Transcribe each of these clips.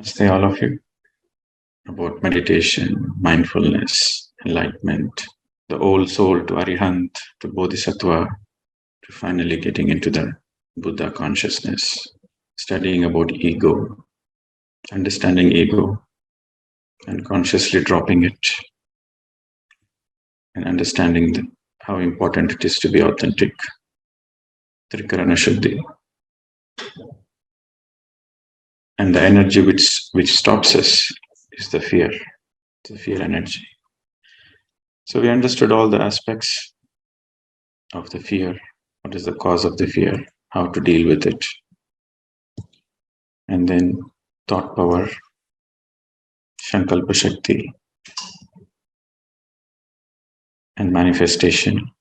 Namaste, all of you, about meditation, mindfulness, enlightenment, the old soul to Arihant, to Bodhisattva, to finally getting into the Buddha consciousness, studying about ego, understanding ego, and consciously dropping it, and understanding how important it is to be authentic. Trikarana Shuddhi. And the energy which stops us is the fear energy. So we understood all the aspects of the fear. What is the cause of the fear? How to deal with it? And then thought power, Sankalpa Shakti, and manifestation,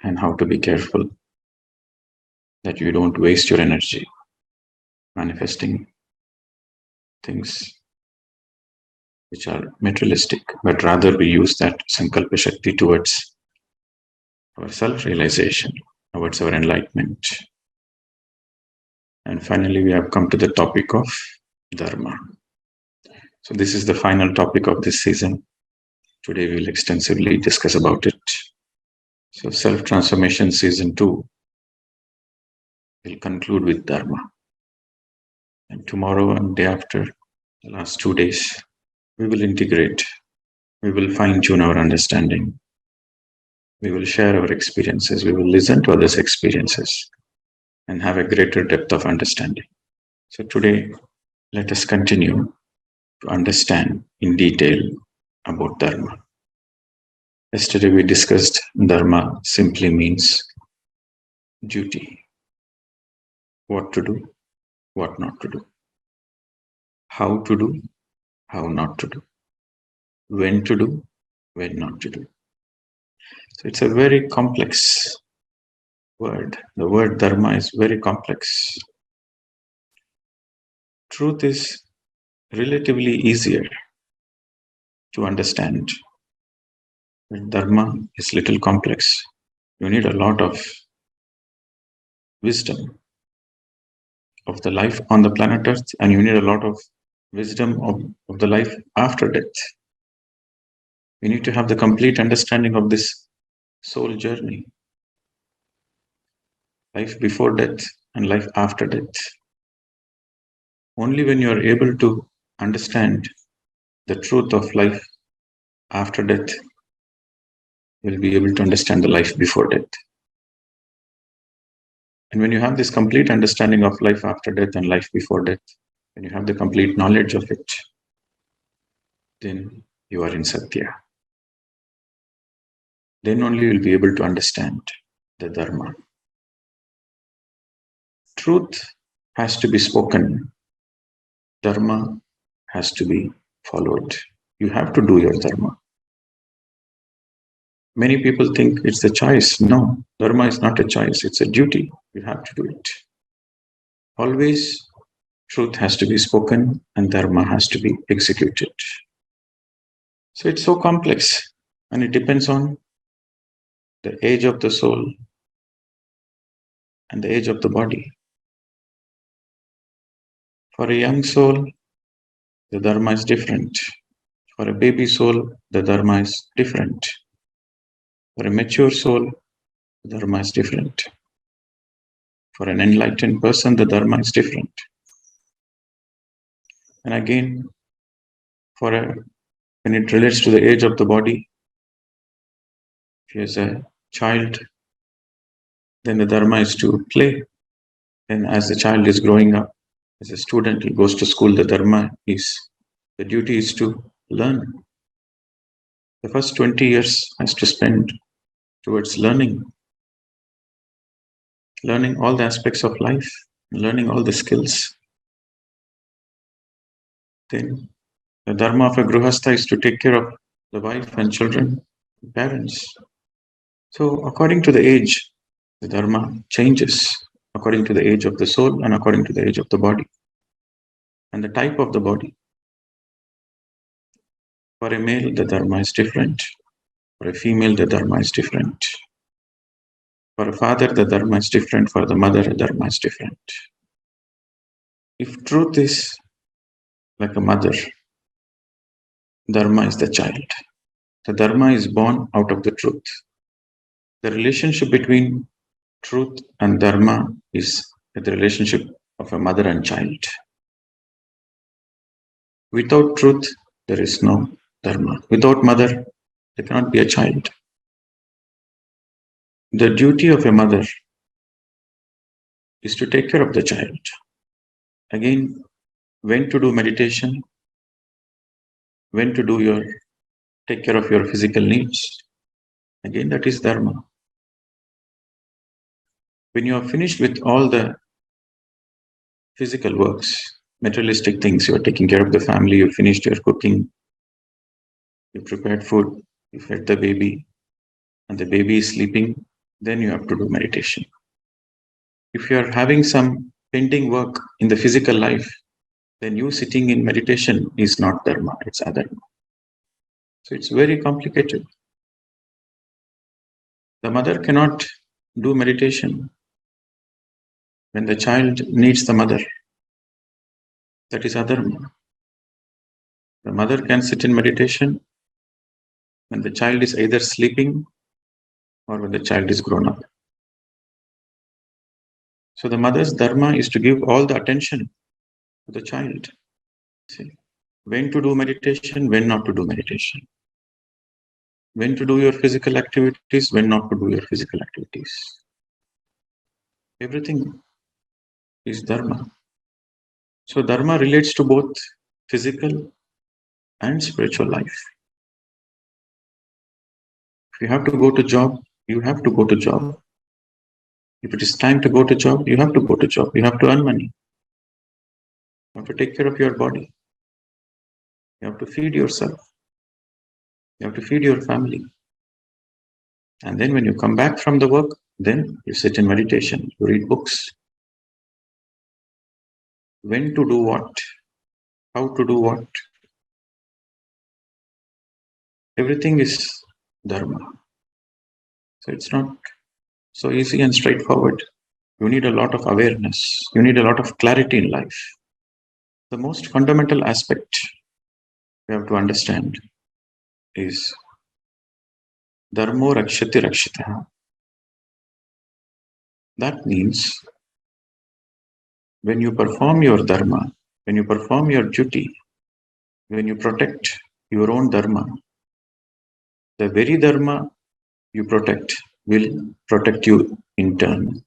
and how to be careful that you don't waste your energy manifesting things which are materialistic, but rather we use that Sankalpa Shakti towards our self-realization, towards our enlightenment. And finally, we have come to the topic of Dharma. So this is the final topic of this season. Today we will extensively discuss about it. So Self-Transformation Season 2 will conclude with Dharma. And tomorrow and day after, the last 2 days, we will integrate. We will fine-tune our understanding. We will share our experiences. We will listen to others' experiences and have a greater depth of understanding. So today, let us continue to understand in detail about Dharma. Yesterday we discussed Dharma simply means duty. What to do, what not to do. How to do, how not to do. When to do, when not to do. So it's a very complex word. The word Dharma is very complex. Truth is relatively easier to understand. But Dharma is little complex. You need a lot of wisdom of the life on the planet Earth, and you need a lot of wisdom of the life after death. You need to have the complete understanding of this soul journey. Life before death and life after death. Only when you are able to understand the truth of life after death, you will be able to understand the life before death. And when you have this complete understanding of life after death and life before death, when you have the complete knowledge of it, then you are in Satya. Then only you will be able to understand the Dharma. Truth has to be spoken. Dharma has to be followed. You have to do your Dharma. Many people think it's a choice. No, Dharma is not a choice. It's a duty. You have to do it. Always, truth has to be spoken and Dharma has to be executed. So it's so complex, and it depends on the age of the soul and the age of the body. For a young soul, the Dharma is different. For a baby soul, the Dharma is different. For a mature soul, the Dharma is different. For an enlightened person, the Dharma is different. And again, when it relates to the age of the body, if he is a child, then the Dharma is to play. And as the child is growing up, as a student, he goes to school, the duty is to learn. The first 20 years has to spend towards learning all the aspects of life, learning all the skills. Then the Dharma of a Grihastha is to take care of the wife and children, parents. So according to the age, the Dharma changes according to the age of the soul and according to the age of the body and the type of the body. For a male, the Dharma is different. For a female, the Dharma is different. For a father, the Dharma is different. For the mother, the Dharma is different. If truth is like a mother. Dharma is the child. The Dharma is born out of the truth. The relationship between truth and Dharma is the relationship of a mother and child. Without truth, there is no Dharma. Without mother, there cannot be a child. The duty of a mother is to take care of the child. Again, when to do meditation, when to take care of your physical needs. Again, that is Dharma. When you are finished with all the physical works, materialistic things, you are taking care of the family, you finished your cooking, you prepared food, you fed the baby, and the baby is sleeping, then you have to do meditation. If you are having some pending work in the physical life, then you sitting in meditation is not Dharma, it's adharma. So it's very complicated. The mother cannot do meditation when the child needs the mother. That is adharma. The mother can sit in meditation when the child is either sleeping or when the child is grown up. So the mother's dharma is to give all the attention to the child. See, when to do meditation, when not to do meditation. When to do your physical activities, when not to do your physical activities. Everything is dharma. So dharma relates to both physical and spiritual life. If you have to go to job, you have to go to job. If it is time to go to job, you have to go to job. You have to earn money. You have to take care of your body. You have to feed yourself. You have to feed your family. And then when you come back from the work, then you sit in meditation, you read books. When to do what? How to do what? Everything is dharma. So it's not so easy and straightforward. You need a lot of awareness. You need a lot of clarity in life. The most fundamental aspect you have to understand is Dharmo rakshathi rakshithaha. That means when you perform your dharma, when you perform your duty, when you protect your own dharma, the very dharma you protect will protect you in turn.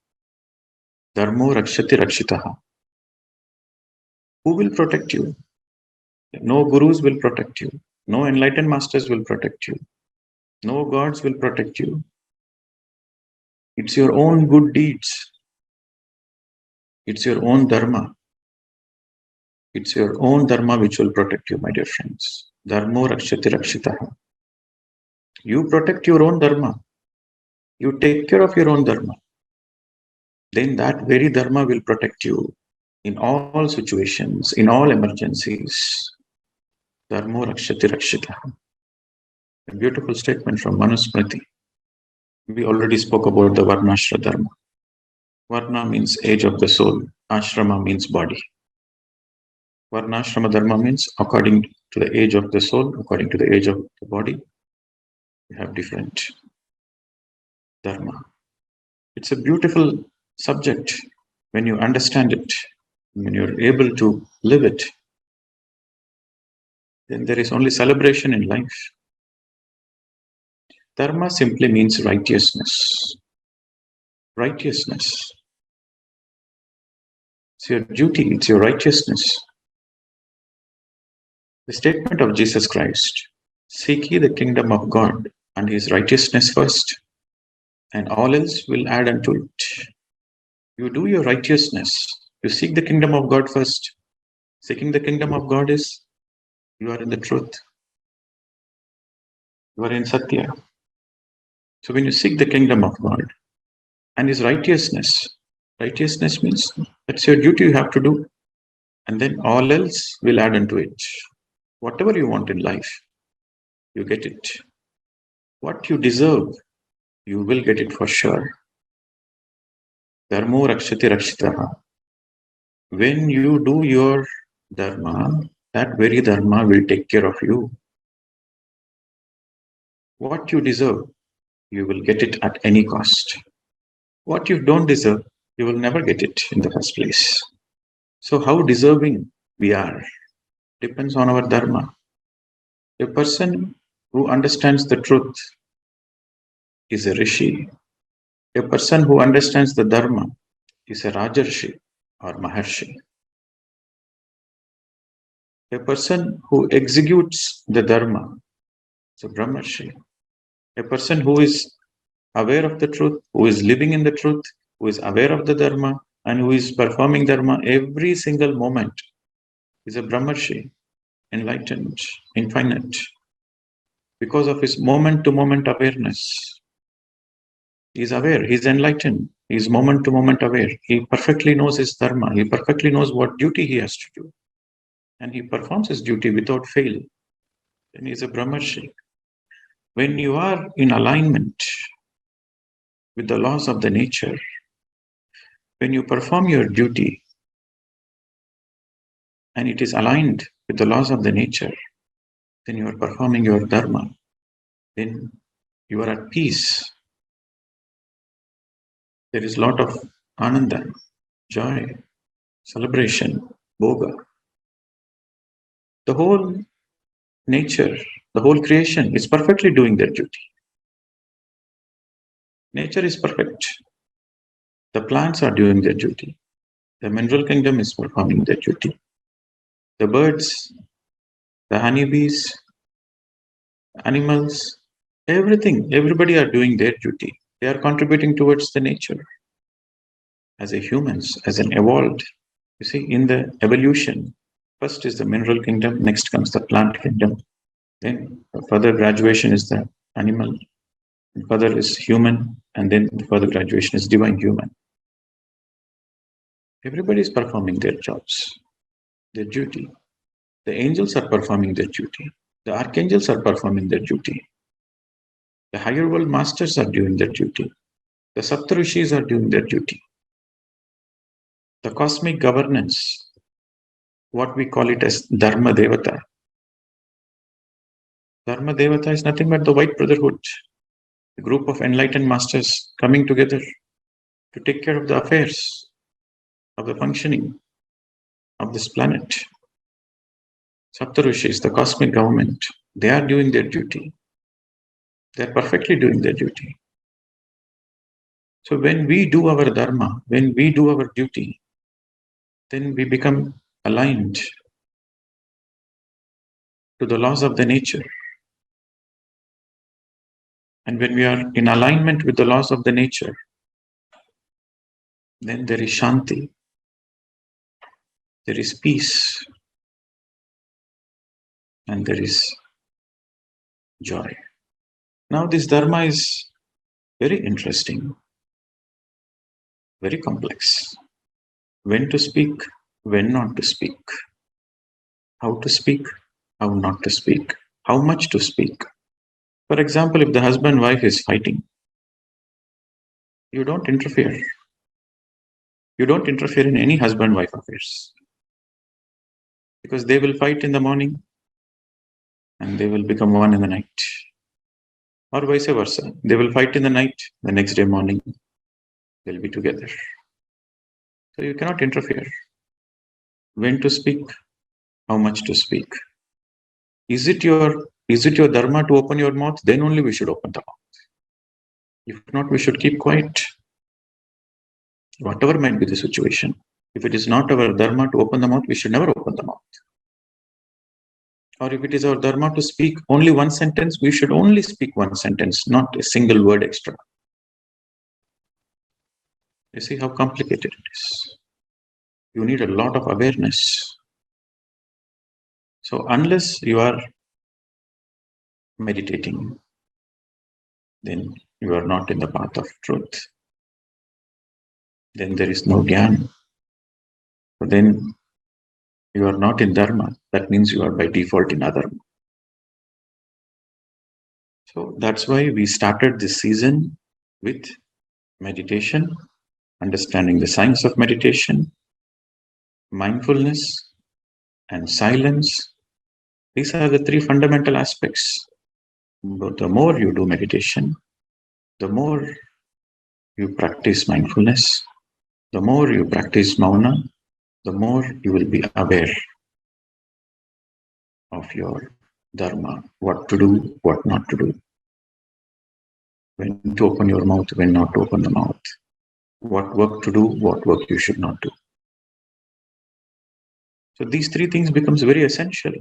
Dharmo rakshati rakshitaha. Who will protect you? No gurus will protect you. No enlightened masters will protect you. No gods will protect you. It's your own good deeds. It's your own dharma. It's your own dharma which will protect you, my dear friends. Dharmo rakshati rakshitaha. You protect your own dharma. You take care of your own dharma. Then that very dharma will protect you in all situations, in all emergencies. Dharmo rakshati rakshitaha. A beautiful statement from Manusmriti. We already spoke about the Varnashra Dharma. Varna means age of the soul. Ashrama means body. Varnashrama Dharma means according to the age of the soul, according to the age of the body, we have different Dharma. It's a beautiful subject when you understand it, when you're able to live it. Then there is only celebration in life. Dharma simply means righteousness. Righteousness. It's your duty, it's your righteousness. The statement of Jesus Christ, seek ye the kingdom of God and his righteousness first, and all else will add unto it. You do your righteousness. You seek the kingdom of God first. Seeking the kingdom of God is you are in the truth. You are in Satya. So when you seek the kingdom of God and his righteousness, righteousness means that's your duty you have to do. And then all else will add unto it. Whatever you want in life, you get it. What you deserve, you will get it for sure. Dharmo rakshati rakshitaha. When you do your dharma, that very Dharma will take care of you. What you deserve, you will get it at any cost. What you don't deserve, you will never get it in the first place. So how deserving we are depends on our Dharma. A person who understands the truth is a Rishi. A person who understands the Dharma is a Rajarshi or Maharshi. A person who executes the Dharma is a Brahmarshi. A person who is aware of the truth, who is living in the truth, who is aware of the Dharma, and who is performing Dharma every single moment is a Brahmarshi, enlightened, infinite, because of his moment-to-moment awareness. He is aware, he is enlightened, he is moment-to-moment aware. He perfectly knows his Dharma, he perfectly knows what duty he has to do. And he performs his duty without fail. Then he is a Brahmarshi. When you are in alignment with the laws of the nature, when you perform your duty and it is aligned with the laws of the nature, then you are performing your Dharma. Then you are at peace. There is a lot of ananda, joy, celebration, bhoga. The whole nature, the whole creation is perfectly doing their duty. Nature is perfect. The plants are doing their duty. The mineral kingdom is performing their duty. The birds, the honeybees, animals, everything, everybody are doing their duty. They are contributing towards the nature. As a humans, as an evolved, you see, in the evolution, first is the mineral kingdom, next comes the plant kingdom. Then further graduation is the animal, and further is human, and then the further graduation is divine human. Everybody is performing their jobs, their duty. The angels are performing their duty. The archangels are performing their duty. The higher world masters are doing their duty. The Saptarishis are doing their duty. The cosmic governance, what we call it as Dharma Devata. Dharma Devata is nothing but the White Brotherhood, a group of enlightened masters coming together to take care of the affairs of the functioning of this planet. Saptarishis, the cosmic government, they are doing their duty. They are perfectly doing their duty. So when we do our Dharma, when we do our duty, then we become aligned to the laws of the nature. And when we are in alignment with the laws of the nature, then there is Shanti, there is peace, and there is joy. Now this Dharma is very interesting, very complex. When to speak, when not to speak. How to speak, how not to speak. How much to speak. For example, if the husband and wife is fighting, you don't interfere. You don't interfere in any husband-wife affairs. Because they will fight in the morning and they will become one in the night. Or vice versa. They will fight in the night, the next day morning, they'll be together. So you cannot interfere. When to speak, how much to speak. Is it your Dharma to open your mouth? Then only we should open the mouth. If not, we should keep quiet. Whatever might be the situation. If it is not our Dharma to open the mouth, we should never open the mouth. Or if it is our Dharma to speak only one sentence, we should only speak one sentence, not a single word extra. You see how complicated it is. You need a lot of awareness. So unless you are meditating, then you are not in the path of truth. Then there is no Gyan. So then you are not in Dharma. That means you are by default in Adharma. So that's why we started this season with meditation, understanding the science of meditation, mindfulness, and silence. These are the three fundamental aspects. But the more you do meditation, the more you practice mindfulness, the more you practice mauna, the more you will be aware of your dharma, what to do, what not to do, when to open your mouth, when not to open the mouth, what work to do, what work you should not do. So these three things becomes very essential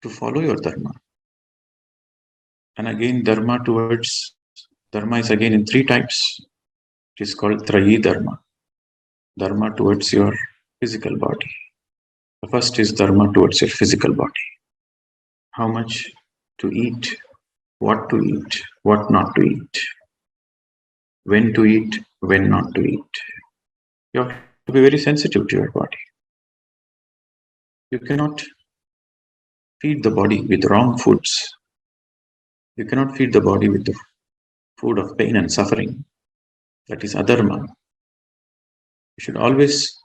to follow your dharma. And again, dharma is again in three types. It is called trayi dharma. Dharma towards your physical body. The first is dharma towards your physical body. How much to eat, what not to eat, when to eat, when not to eat. You have to be very sensitive to your body. You cannot feed the body with wrong foods. You cannot feed the body with the food of pain and suffering. That is adharma. You should always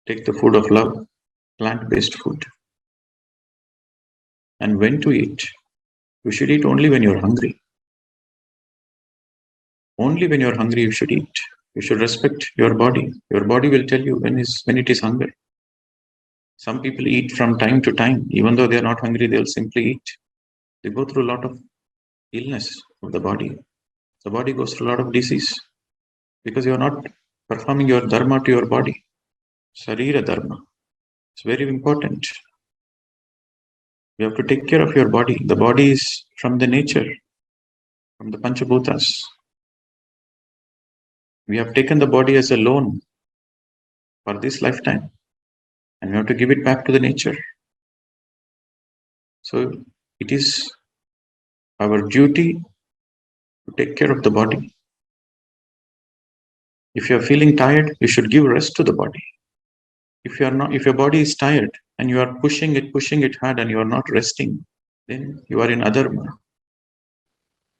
take the food of love, plant-based food. And when to eat, you should eat only when you're hungry. Only when you're hungry you should eat. You should respect your body. Your body will tell you when it is hunger. Some people eat from time to time. Even though they are not hungry, they'll simply eat. They go through a lot of illness of the body. The body goes through a lot of disease because you are not performing your dharma to your body. Sarira dharma. It's very important. You have to take care of your body. The body is from the nature, from the Panchabhutas. We have taken the body as a loan for this lifetime, and we have to give it back to the nature. So it is our duty to take care of the body. If you are feeling tired, you should give rest to the body. If your body is tired and you are pushing it hard and you are not resting, then you are in adharma.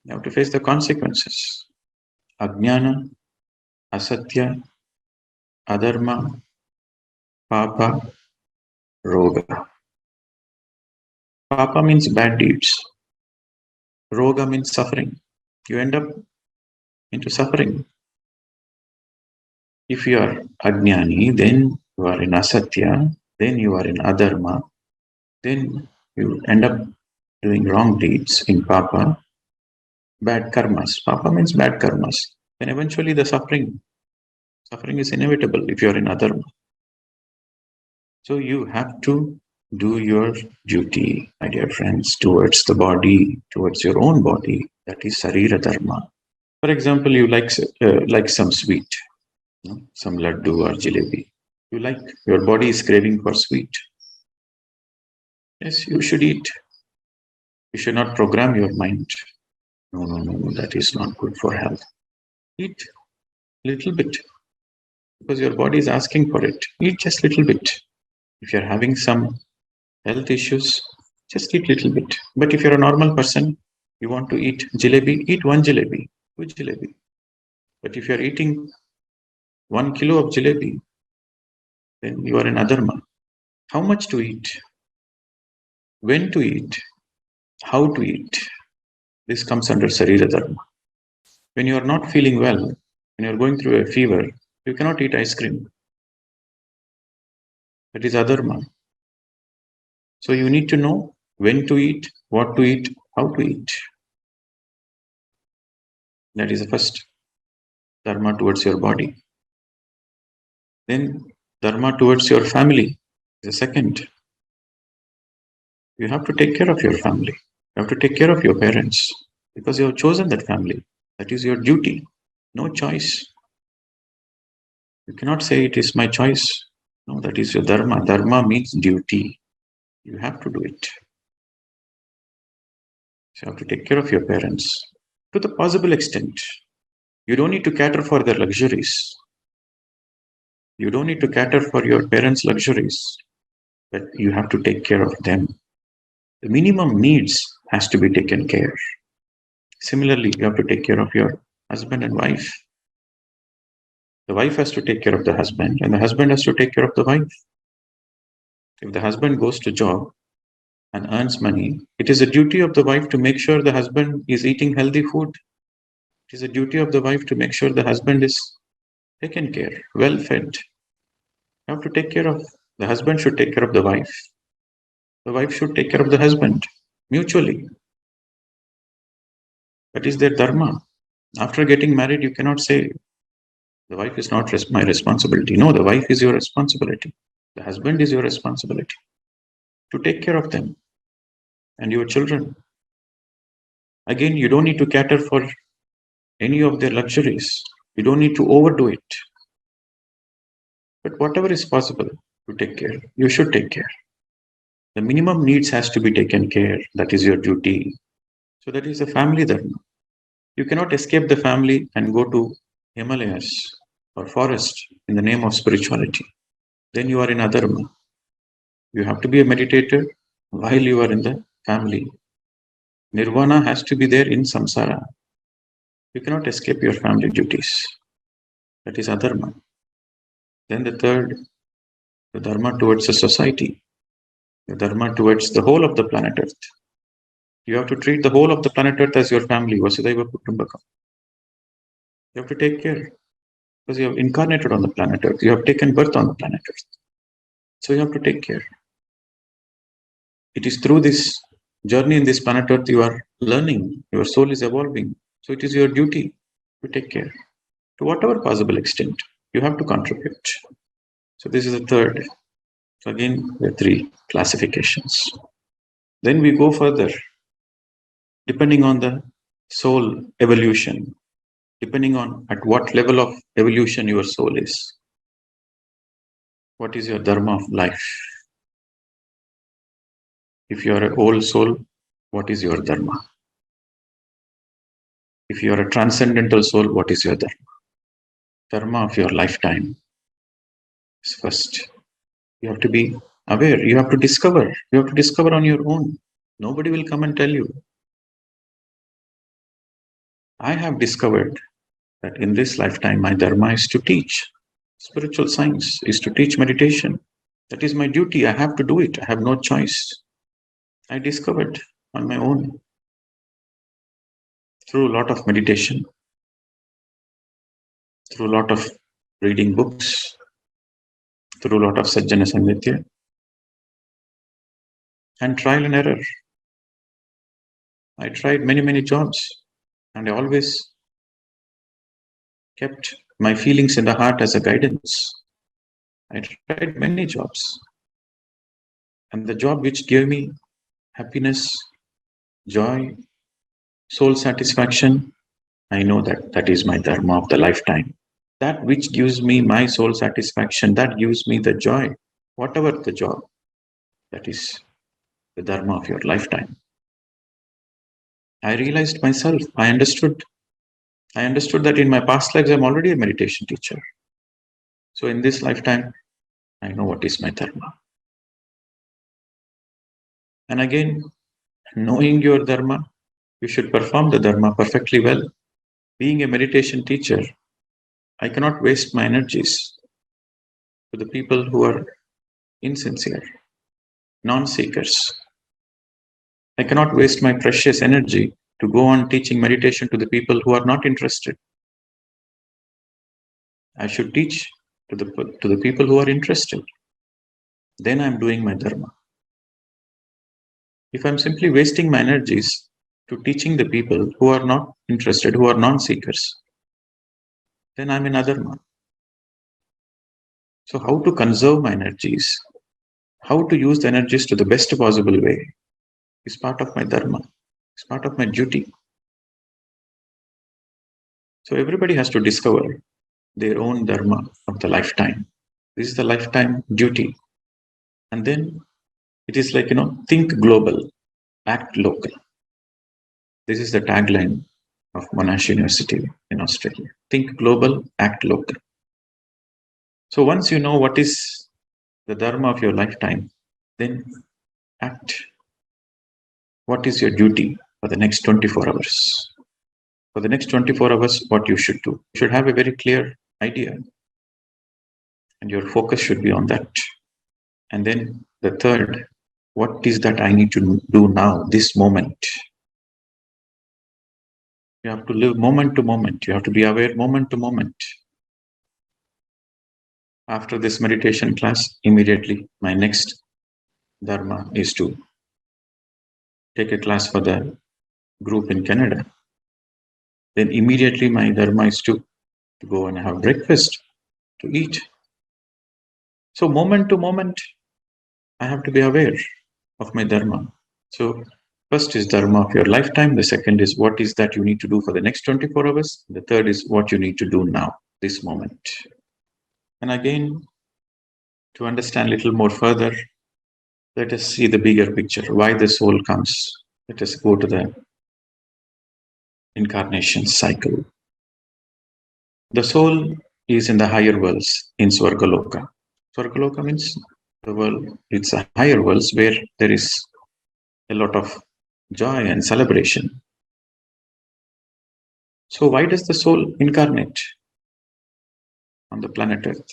You have to face the consequences. Ajnana, asatya, adharma, papa, roga. Papa means bad deeds. Roga means suffering. You end up into suffering. If you are ajnani, then you are in asatya, then you are in adharma, then you end up doing wrong deeds in papa, bad karmas. Papa means bad karmas. Then eventually the suffering is inevitable if you are in adharma. So you have to do your duty, my dear friends, towards the body, towards your own body. That is sarira dharma. For example, you like some sweet, some laddu or jalebi. Your body is craving for sweet. Yes, you should eat. You should not program your mind. No, that is not good for health. Eat little bit because your body is asking for it. Eat just little bit. If you're having some health issues, just eat little bit. But if you're a normal person, you want to eat jalebi, eat one jalebi, two jalebi. But if you're eating 1 kilo of jalebi, then you are in adharma. How much to eat? When to eat? How to eat? This comes under sarira dharma. When you are not feeling well, when you are going through a fever, you cannot eat ice cream. That is adharma. So you need to know when to eat, what to eat, how to eat. That is the first dharma towards your body. Then dharma towards your family. The second. You have to take care of your family. You have to take care of your parents because you have chosen that family. That is your duty. No choice. You cannot say it is my choice. No, that is your dharma. Dharma means duty. You have to do it. So you have to take care of your parents to the possible extent. You don't need to cater for their luxuries. You don't need to cater for your parents' luxuries, but you have to take care of them. The minimum needs has to be taken care. Similarly, you have to take care of your husband and wife. The wife has to take care of the husband, and the husband has to take care of the wife. If the husband goes to job and earns money, it is a duty of the wife to make sure the husband is eating healthy food. It is a duty of the wife to make sure the husband is taken care, well fed. You have to take care of, the husband should take care of the wife. The wife should take care of the husband mutually. That is their dharma. After getting married, you cannot say, the wife is not my responsibility. No, the wife is your responsibility. The husband is your responsibility to take care of them and your children. Again, you don't need to cater for any of their luxuries. You don't need to overdo it. But whatever is possible to take care, you should take care. The minimum needs has to be taken care. That is your duty. So that is a family dharma. You cannot escape the family and go to Himalayas or forest in the name of spirituality. Then you are in adharma. You have to be a meditator while you are in the family. Nirvana has to be there in samsara. You cannot escape your family duties. That is adharma. Then the third, the dharma towards the society, the dharma towards the whole of the planet Earth. You have to treat the whole of the planet Earth as your family, Vasudhaiva Kutumbakam. You have to take care because you have incarnated on the planet Earth. You have taken birth on the planet Earth. So you have to take care. It is through this journey in this planet Earth you are learning, your soul is evolving. So it is your duty to take care. To whatever possible extent, you have to contribute. So this is the third. So again, there are three classifications. Then we go further, depending on the soul evolution, depending on at what level of evolution your soul is. What is your dharma of life? If you are an old soul, what is your dharma? If you are a transcendental soul, what is your dharma? Dharma of your lifetime is first. You have to be aware. You have to discover. You have to discover on your own. Nobody will come and tell you. I have discovered that in this lifetime, my dharma is to teach spiritual science, is to teach meditation. That is my duty. I have to do it. I have no choice. I discovered on my own through a lot of meditation, through a lot of reading books, through a lot of sajjana sangitya, and trial and error. I tried many jobs, and I always kept my feelings in the heart as a guidance. I tried many jobs, and the job which gave me happiness, joy, soul satisfaction, I know that that is my dharma of the lifetime. That which gives me my soul satisfaction, that gives me the joy, whatever the job, that is the dharma of your lifetime. I realized myself, I understood that in my past lives I'm already a meditation teacher. So in this lifetime, I know what is my dharma. And again, knowing your dharma, you should perform the dharma perfectly well. Being a meditation teacher, I cannot waste my energies to the people who are insincere, non-seekers. I cannot waste my precious energy to go on teaching meditation to the people who are not interested. I should teach to the people who are interested. Then I'm doing my dharma. If I'm simply wasting my energies to teaching the people who are not interested, who are non-seekers, then I'm in adharma. So how to conserve my energies, how to use the energies to the best possible way is part of my dharma, is part of my duty. So everybody has to discover their own dharma of the lifetime. This is the lifetime duty. And then it is like, think global, act local. This is the tagline of Monash University in Australia. Think global, act local. So once you know what is the dharma of your lifetime, then act. What is your duty for the next 24 hours? For the next 24 hours, what you should do. You should have a very clear idea. And your focus should be on that. And then the third, what is that I need to do now, this moment? You have to live moment to moment. You have to be aware moment to moment. After this meditation class, immediately my next Dharma is to take a class for the group in Canada. Then immediately my Dharma is to go and have breakfast, to eat. So moment to moment, I have to be aware of my Dharma. So first is Dharma of your lifetime. The second is what is that you need to do for the next 24 hours. The third is what you need to do now, this moment. And again, to understand a little more further, let us see the bigger picture, why the soul comes. Let us go to the incarnation cycle. The soul is in the higher worlds, in Swargaloka. Swargaloka means the world, it's a higher worlds where there is a lot of joy and celebration. So why does the soul incarnate on the planet Earth?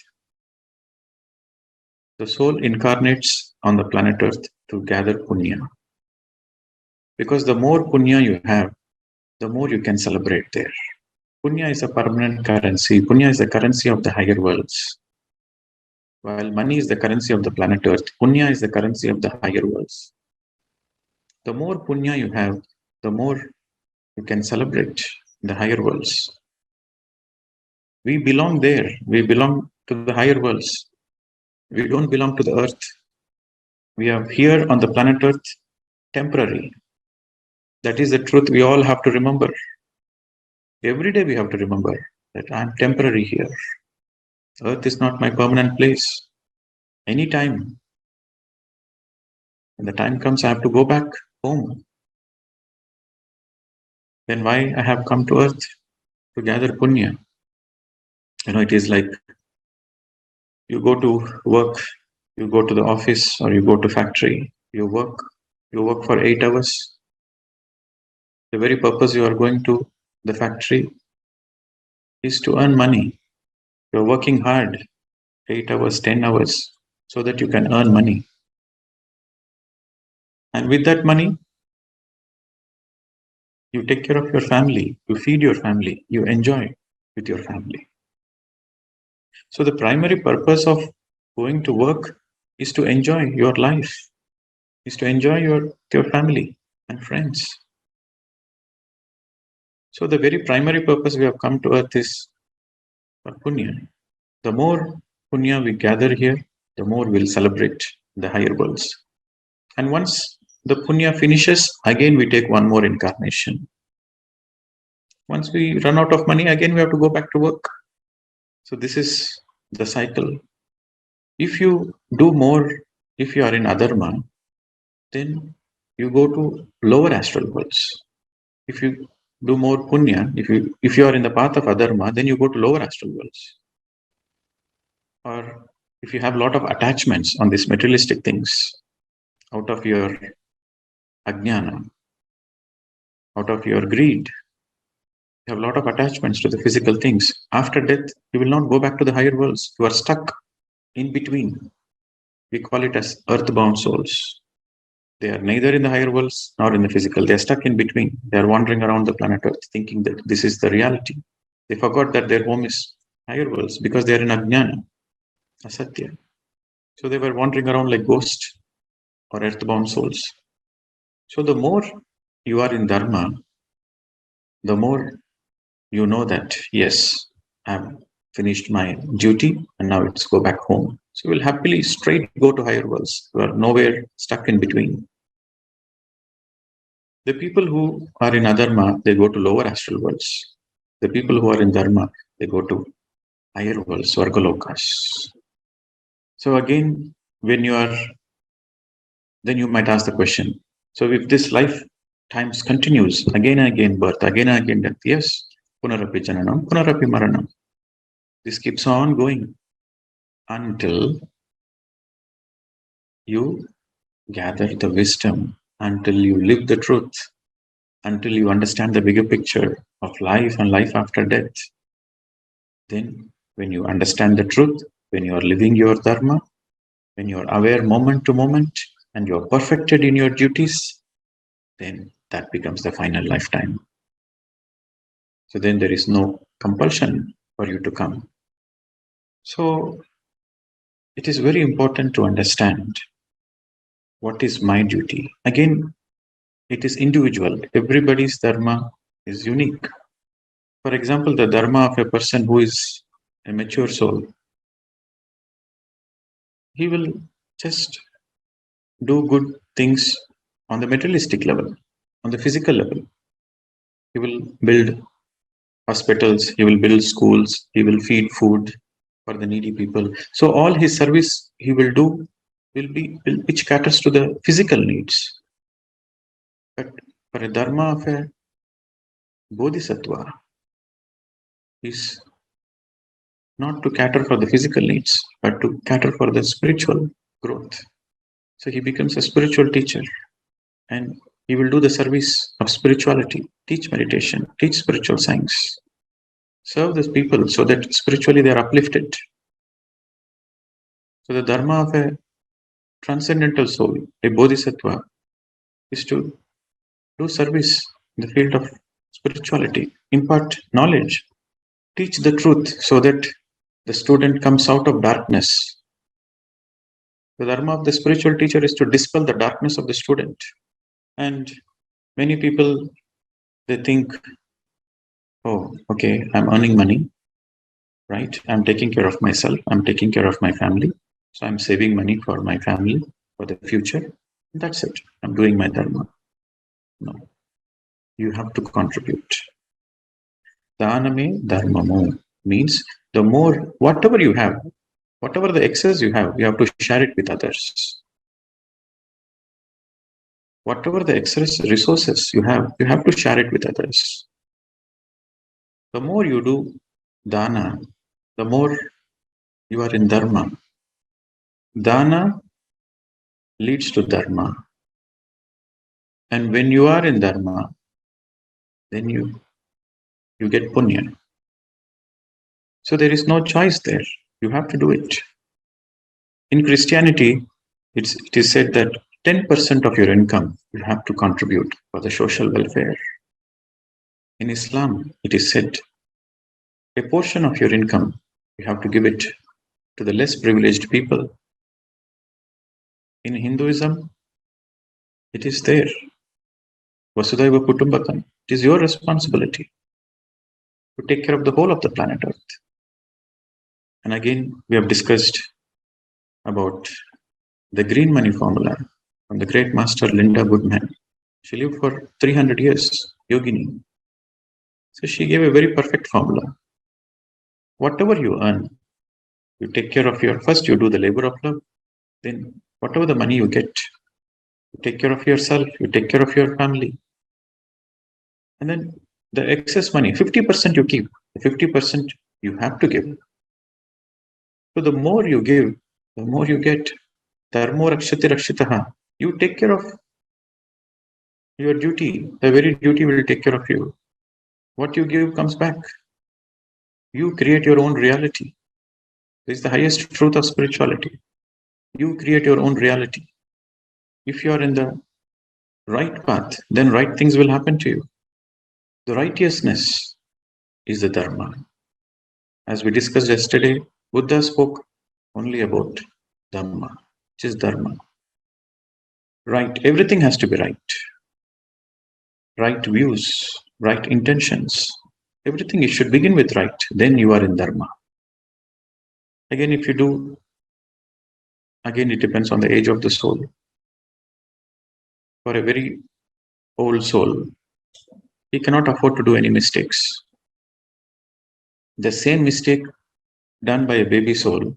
The soul incarnates on the planet Earth to gather punya. Because the more punya you have, the more you can celebrate there. Punya is a permanent currency. Punya is the currency of the higher worlds. While money is the currency of the planet Earth, punya is the currency of the higher worlds. The more punya you have, the more you can celebrate the higher worlds. We belong there. We belong to the higher worlds. We don't belong to the earth. We are here on the planet Earth temporary. That is the truth we all have to remember. Every day we have to remember that I am temporary here. Earth is not my permanent place. Anytime, when the time comes, I have to go back home. Then why I have come to Earth? To gather punya. It is like you go to work, you go to the office or you go to factory, you work for 8 hours. The very purpose you are going to the factory is to earn money. You're working hard, 8 hours, 10 hours, so that you can earn money. And with that money, you take care of your family, you feed your family, you enjoy with your family. So the primary purpose of going to work is to enjoy your life, is to enjoy your family and friends. So the very primary purpose we have come to earth is for punya. The more punya we gather here, the more we'll celebrate the higher worlds. And once the punya finishes, again we take one more incarnation. Once we run out of money, again we have to go back to work. So this is the cycle. If you do more, if you are in adharma, then you go to lower astral worlds. If you do more punya, if you are in the path of adharma, then you go to lower astral worlds. Or if you have a lot of attachments on these materialistic things, out of your ajnana, out of your greed, you have a lot of attachments to the physical things. After death, you will not go back to the higher worlds. You are stuck in between. We call it as earthbound souls. They are neither in the higher worlds nor in the physical. They are stuck in between. They are wandering around the planet Earth thinking that this is the reality. They forgot that their home is higher worlds because they are in ajnana, asatya. So they were wandering around like ghosts or earthbound souls. So the more you are in Dharma, the more you know that, yes, I've finished my duty and now let's go back home. So we'll happily straight go to higher worlds. You are nowhere stuck in between. The people who are in adharma, they go to lower astral worlds. The people who are in dharma, they go to higher worlds, Swargalokas. So again, then you might ask the question, so if this life times continues, again and again birth, again and again death, yes, punarapi jananam, punarapi maranam. This keeps on going until you gather the wisdom, until you live the truth, until you understand the bigger picture of life and life after death. Then when you understand the truth, when you are living your dharma, when you're aware moment to moment and you're perfected in your duties, then that becomes the final lifetime. So then there is no compulsion for you to come. So it is very important to understand what is my duty. Again, it is individual. Everybody's dharma is unique. For example, the dharma of a person who is a mature soul, he will just do good things on the materialistic level, on the physical level. He will build hospitals, he will build schools, he will feed food for the needy people. So all his service he will do will be which caters to the physical needs. But for a dharma of a bodhisattva is not to cater for the physical needs, but to cater for the spiritual growth. So he becomes a spiritual teacher and he will do the service of spirituality, teach meditation, teach spiritual science, serve those people so that spiritually they are uplifted. So the dharma of a transcendental soul, a bodhisattva, is to do service in the field of spirituality, impart knowledge, teach the truth so that the student comes out of darkness. The dharma of the spiritual teacher is to dispel the darkness of the student. And many people, they think, oh, okay, I'm earning money, right? I'm taking care of myself, I'm taking care of my family. So I'm saving money for my family, for the future. That's it. I'm doing my dharma. No, you have to contribute. Dhaname dharmamo means the more, whatever you have, whatever the excess you have to share it with others. Whatever the excess resources you have to share it with others. The more you do dana, the more you are in dharma. Dana leads to dharma. And when you are in dharma, then you get punya. So there is no choice there. You have to do it. In Christianity, it is said that 10% of your income you have to contribute for the social welfare. In Islam, it is said a portion of your income you have to give it to the less privileged people. In Hinduism, it is there. Vasudhaiva Kutumbakam. It is your responsibility to take care of the whole of the planet Earth. And again, we have discussed about the green money formula from the great master Linda Goodman. She lived for 300 years, yogini. So she gave a very perfect formula. Whatever you earn, you take care of first you do the labor of love, then whatever the money you get, you take care of yourself, you take care of your family. And then the excess money, 50% you keep, the 50% you have to give. So the more you give, the more you get. Dharmo rakshathi rakshithaha. You take care of your duty. The very duty will take care of you. What you give comes back. You create your own reality. This is the highest truth of spirituality. You create your own reality. If you are in the right path, then right things will happen to you. The righteousness is the dharma. As we discussed yesterday, Buddha spoke only about Dhamma, which is dharma. Right, everything has to be right. Right views, right intentions. Everything you should begin with right, then you are in dharma. Again, if you do, again it depends on the age of the soul. For a very old soul, he cannot afford to do any mistakes. The same mistake done by a baby soul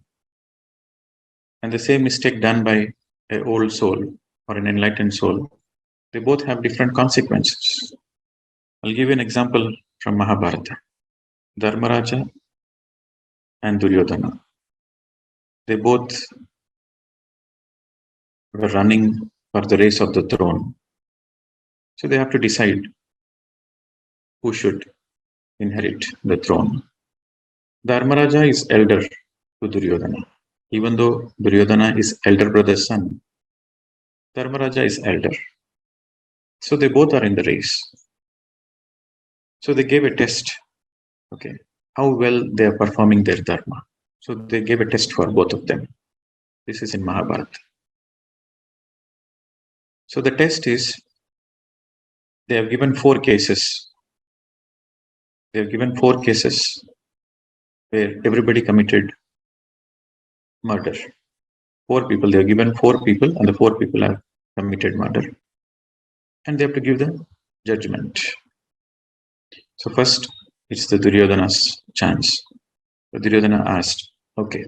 and the same mistake done by an old soul or an enlightened soul, they both have different consequences. I'll give you an example from Mahabharata. Dharmaraja and Duryodhana. They both were running for the race of the throne. So they have to decide who should inherit the throne. Dharmaraja is elder to Duryodhana. Even though Duryodhana is elder brother's son, Dharmaraja is elder. So they both are in the race. So they gave a test, okay, how well they are performing their dharma. So they gave a test for both of them. This is in Mahabharata. So the test is, they have given 4 cases. They have given 4 cases where everybody committed murder. 4 people, they have given 4 people, and the 4 people have committed murder. And they have to give the judgment. So first, it's the Duryodhana's chance. So Duryodhana asked, okay,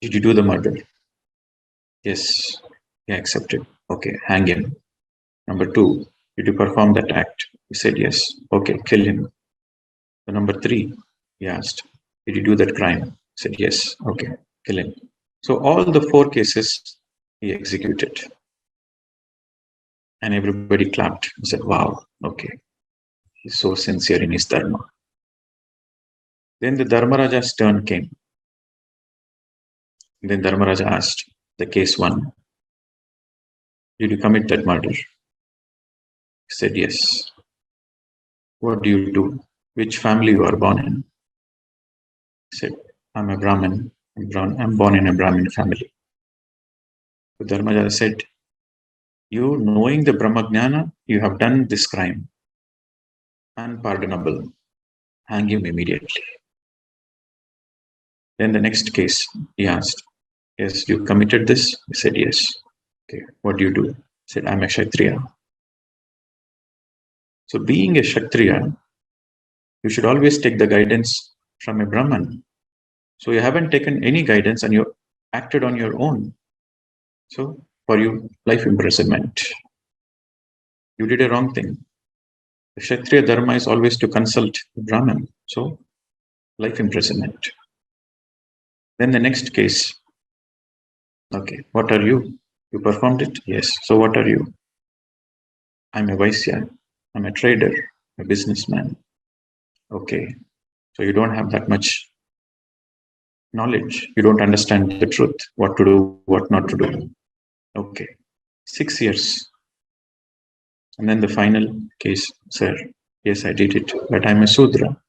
did you do the murder? Yes, he accepted. Okay, hang him. Number 2, did you perform that act? He said yes. Okay, kill him. So number 3, he asked, did you do that crime? He said yes. Okay, kill him. So all the 4 cases he executed. And everybody clapped and said, wow, okay. He's so sincere in his dharma. Then the Dharmaraja's turn came. Then Dharmaraja asked, the case 1, did you commit that murder? He said yes. What do you do? Which family you are born in? He said, I'm a Brahmin. I'm born in a Brahmin family. So Dharmaraja said, you knowing the Brahmagnana, you have done this crime. Unpardonable. Hang him immediately. Then the next case, he asked, yes, you committed this? He said yes. Okay, what do you do? He said, I'm a Kshatriya. So being a Kshatriya, you should always take the guidance from a Brahman. So you haven't taken any guidance and you acted on your own. So for you, life imprisonment. You did a wrong thing. The Kshatriya Dharma is always to consult the Brahman. So life imprisonment. Then the next case. Okay, what are you? You performed it? Yes. So what are you? I'm a Vaisya. I'm a trader, a businessman. Okay. So you don't have that much knowledge. You don't understand the truth, what to do, what not to do. Okay. 6 years. And then the final case, sir. Yes, I did it, but I'm a Sudra.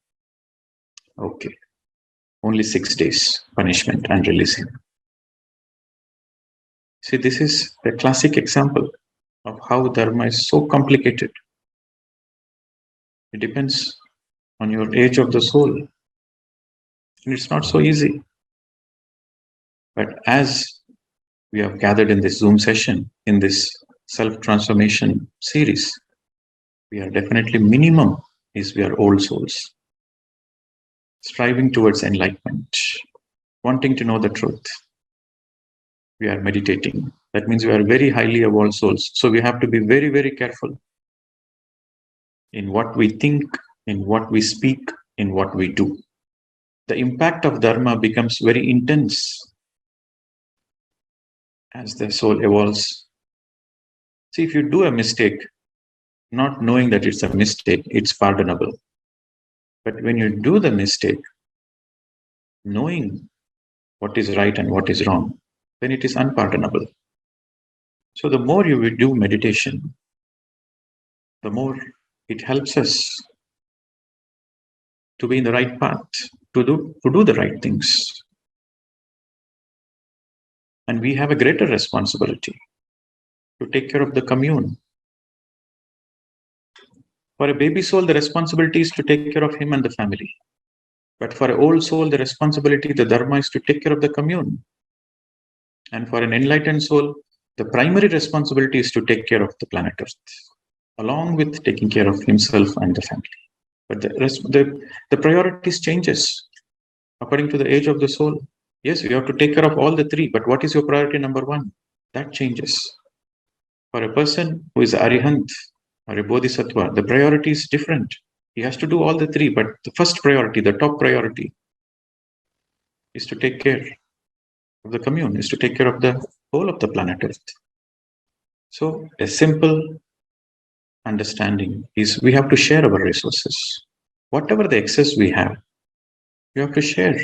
Okay. Only 6 days punishment and releasing. See, this is a classic example of how Dharma is so complicated. It depends on your age of the soul. And it's not so easy. But as we have gathered in this Zoom session, in this self-transformation series, we are definitely minimum is we are old souls, striving towards enlightenment, wanting to know the truth. We are meditating. That means we are very highly evolved souls. So we have to be very, very careful in what we think, in what we speak, in what we do. The impact of Dharma becomes very intense as the soul evolves. See, if you do a mistake, not knowing that it's a mistake, it's pardonable. But when you do the mistake, knowing what is right and what is wrong, then it is unpardonable. So the more you do meditation, the more it helps us to be in the right path, to do the right things. And we have a greater responsibility to take care of the commune. For a baby soul, the responsibility is to take care of him and the family. But for an old soul, the responsibility, the dharma, is to take care of the commune. And for an enlightened soul, the primary responsibility is to take care of the planet Earth, along with taking care of himself and the family. But the priorities changes according to the age of the soul. Yes, you have to take care of all the 3, but what is your priority number 1? That changes. For a person who is Arihant or a Bodhisattva, the priority is different. He has to do all the 3, but the first priority, the top priority, is to take care of the commune, is to take care of the whole of the planet Earth. So a simple understanding is we have to share our resources. Whatever the excess we have, you have to share.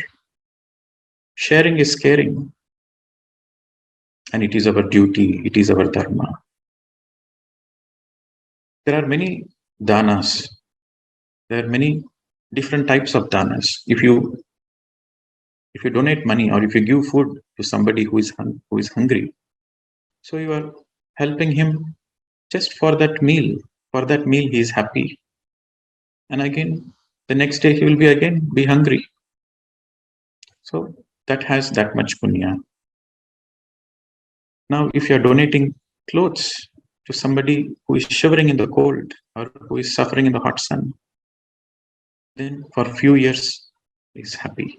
Sharing is caring. and it is our duty, it is our dharma. There are many danas. There are many different types of danas. If you donate money or if you give food to somebody who is hungry, so you are helping him just for that meal. For that meal, he is happy, and again the next day he will be hungry. So that has that much punya. Now, if you are donating clothes to somebody who is shivering in the cold or who is suffering in the hot sun, then for a few years he is happy.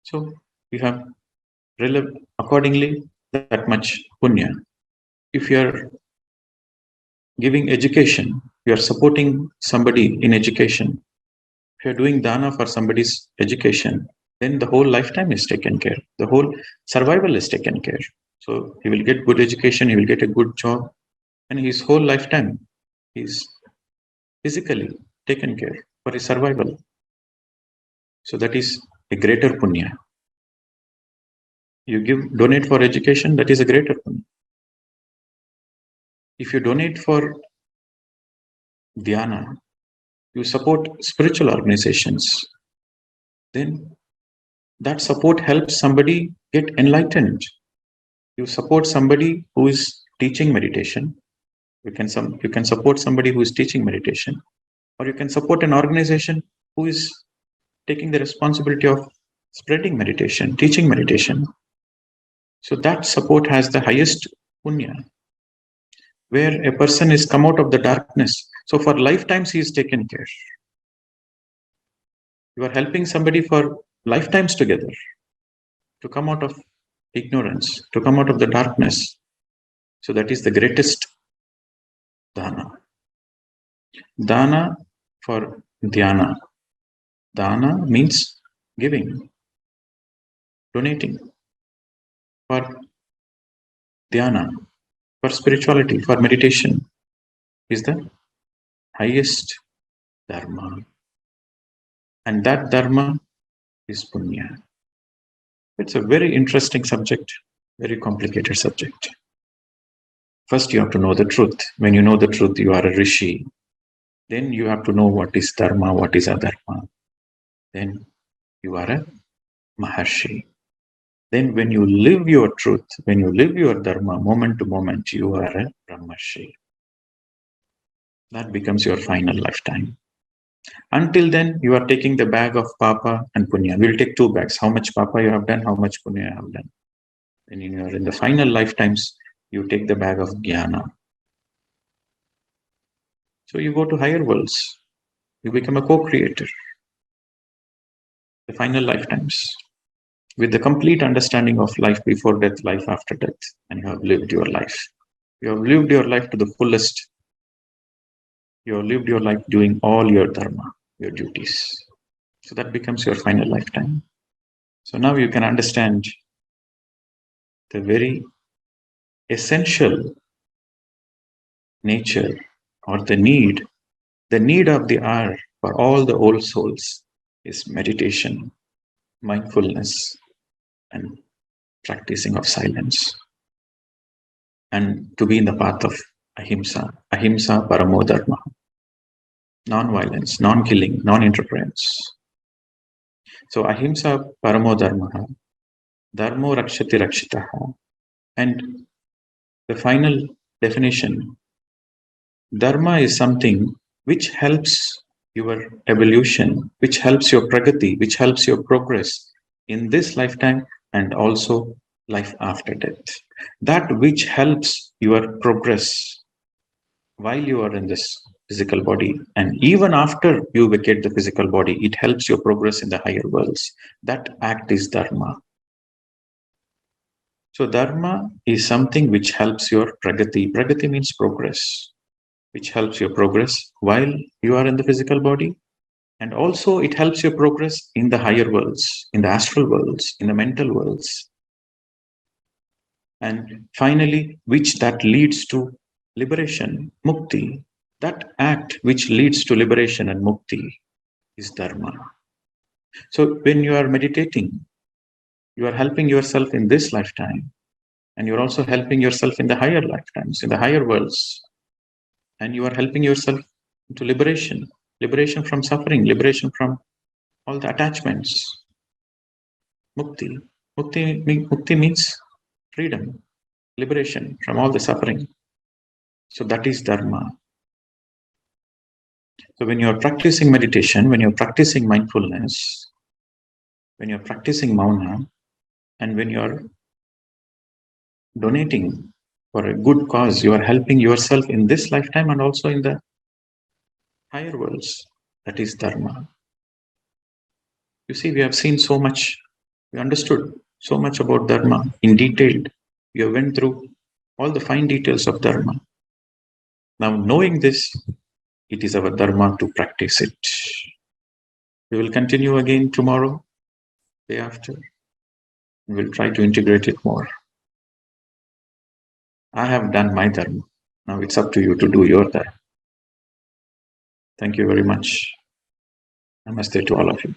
So you have accordingly that much punya. If you are giving education, you are supporting somebody in education. If you are doing dana for somebody's education, then the whole lifetime is taken care. The whole survival is taken care. So he will get good education, he will get a good job, and his whole lifetime is physically taken care for his survival. So that is a greater punya. You donate for education, that is a greater punya. If you donate for dhyana, you support spiritual organizations, then that support helps somebody get enlightened. You support somebody who is teaching meditation. You can support somebody who is teaching meditation, or you can support an organization who is taking the responsibility of spreading meditation, teaching meditation. So that support has the highest punya, where a person is come out of the darkness. So for lifetimes he is taken care. You are helping somebody for lifetimes together to come out of ignorance, to come out of the darkness. So that is the greatest dana. Dana for dhyana. Dana means giving, donating. For dhyana, for spirituality, for meditation is the highest dharma. And that dharma is punya. It's a very interesting subject, very complicated subject. First, you have to know the truth. When you know the truth, you are a rishi. Then you have to know what is dharma, what is adharma. Then you are a maharshi. Then when you live your truth, when you live your dharma, moment to moment, you are a brahmarshi. That becomes your final lifetime. Until then, you are taking the bag of papa and punya. We'll take two bags. How much papa you have done, how much punya you have done. And in the final lifetimes, you take the bag of jnana. So you go to higher worlds. You become a co-creator. The final lifetimes, with the complete understanding of life before death, life after death, and you have lived your life. You have lived your life to the fullest. You have lived your life doing all your dharma, your duties. So that becomes your final lifetime. So now you can understand the very essential nature or the need of the hour for all the old souls is meditation, mindfulness, and practicing of silence. And to be in the path of ahimsa, ahimsa paramo dharma, non-violence, non-killing, non-interference. So ahimsa paramo dharma, dharmo rakshathi rakshithaha. And the final definition, dharma is something which helps your evolution, which helps your pragati, which helps your progress in this lifetime and also life after death. That which helps your progress while you are in this physical body, and even after you vacate the physical body, it helps your progress in the higher worlds. That act is dharma. So dharma is something which helps your pragati. Pragati means progress, which helps your progress while you are in the physical body. And also it helps your progress in the higher worlds, in the astral worlds, in the mental worlds. And finally, which that leads to liberation, mukti. That act which leads to liberation and mukti is dharma. So when you are meditating, you are helping yourself in this lifetime And you're also helping yourself in the higher lifetimes, in the higher worlds. And you are helping yourself to liberation from suffering, liberation from all the attachments. Mukti. Mukti means freedom, liberation from all the suffering. So that is Dharma. So when you're practicing meditation, when you're practicing mindfulness, when you're practicing mauna, and when you're donating for a good cause, you are helping yourself in this lifetime and also in the higher worlds. That is Dharma. You see, we have seen so much, we understood so much about Dharma in detail. We have went through all the fine details of Dharma. Now, knowing this, it is our Dharma to practice it. We will continue again tomorrow, day after. We will try to integrate it more. I have done my Dharma. Now it's up to you to do your Dharma. Thank you very much. Namaste to all of you.